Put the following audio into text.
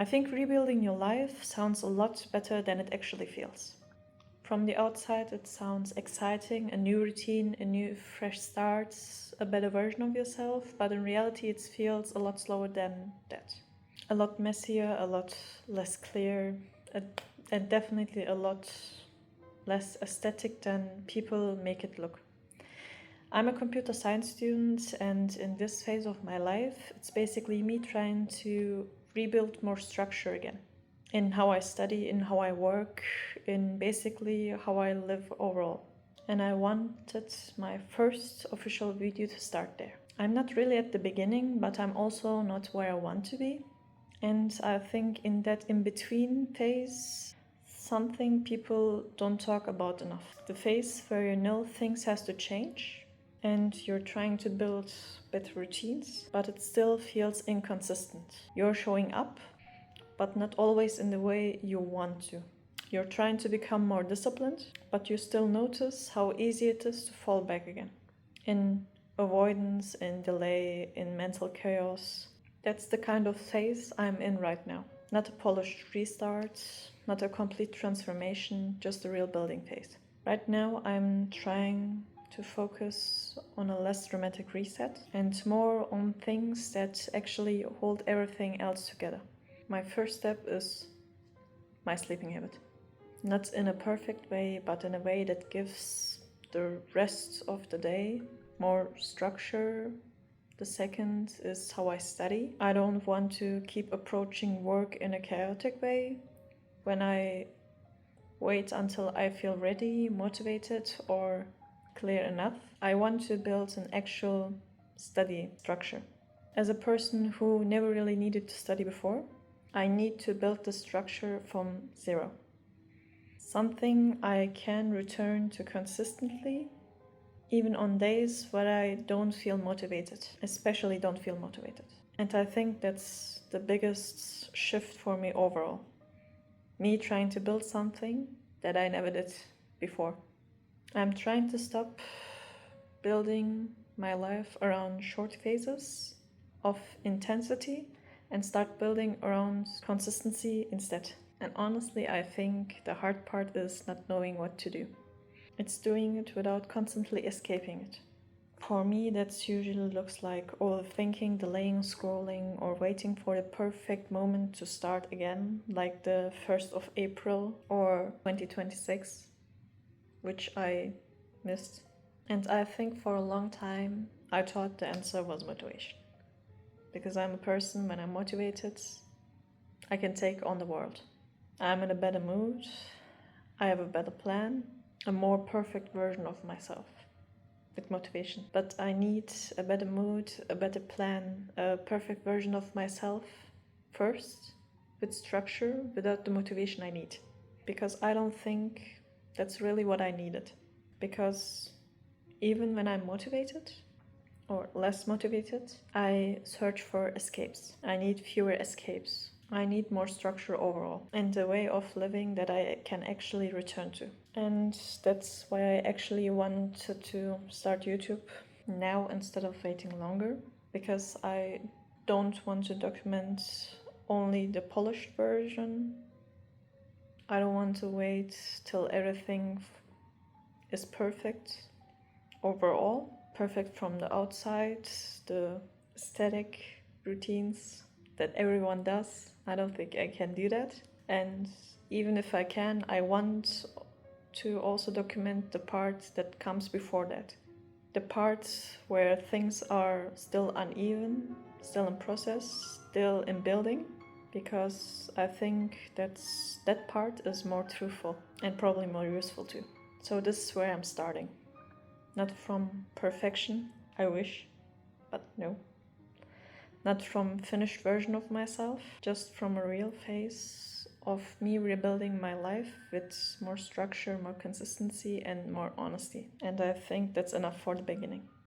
I think rebuilding your life sounds a lot better than it actually feels. From the outside, it sounds exciting, a new routine, a new fresh start, a better version of yourself, but in reality, it feels a lot slower than that. A lot messier, a lot less clear, and definitely a lot less aesthetic than people make it look. I'm a computer science student, and in this phase of my life, it's basically me trying to rebuild more structure again in how I study, in how I work, in basically how I live overall. And I wanted my first official video to start there. I'm not really at the beginning, but I'm also not where I want to be. And I think in that in-between phase, something people don't talk about enough. The phase where you know things has to change and you're trying to build better routines, but it still feels inconsistent. You're showing up, but not always in the way you want to. You're trying to become more disciplined, but you still notice how easy it is to fall back again. In avoidance, in delay, in mental chaos. That's the kind of phase I'm in right now. Not a polished restart, not a complete transformation, just a real building phase. Right now I'm trying to focus on a less dramatic reset and more on things that actually hold everything else together. My first step is my sleeping habit. Not in a perfect way, but in a way that gives the rest of the day more structure. The second is how I study. I don't want to keep approaching work in a chaotic way. When I wait until I feel ready, motivated, or clear enough, I want to build an actual study structure. As a person who never really needed to study before, I need to build the structure from zero. Something I can return to consistently, even on days where I don't feel motivated, especially don't feel motivated. And I think that's the biggest shift for me overall. Me trying to build something that I never did before. I'm trying to stop building my life around short phases of intensity and start building around consistency instead. And honestly, I think the hard part is not knowing what to do. It's doing it without constantly escaping it. For me, that usually looks like overthinking, delaying, scrolling, or waiting for the perfect moment to start again, like the 1st of April or 2026, which I missed. And I think for a long time, I thought the answer was motivation. Because I'm a person, when I'm motivated, I can take on the world. I'm in a better mood, I have a better plan, a more perfect version of myself with motivation. But I need a better mood, a better plan, a perfect version of myself first, with structure, without the motivation I need. Because I don't think that's really what I needed. Because even when I'm motivated, or less motivated, I search for escapes. I need fewer escapes. I need more structure overall and a way of living that I can actually return to. And that's why I actually wanted to start YouTube now instead of waiting longer, because I don't want to document only the polished version. I don't want to wait till everything is perfect overall. Perfect from the outside, the aesthetic routines that everyone does. I don't think I can do that. And even if I can, I want to also document the part that comes before that. The parts where things are still uneven, still in process, still in building, because I think that part is more truthful and probably more useful too. So this is where I'm starting. Not from perfection, I wish, but no. Not from finished version of myself, just from a real phase of me rebuilding my life with more structure, more consistency, and more honesty. And I think that's enough for the beginning.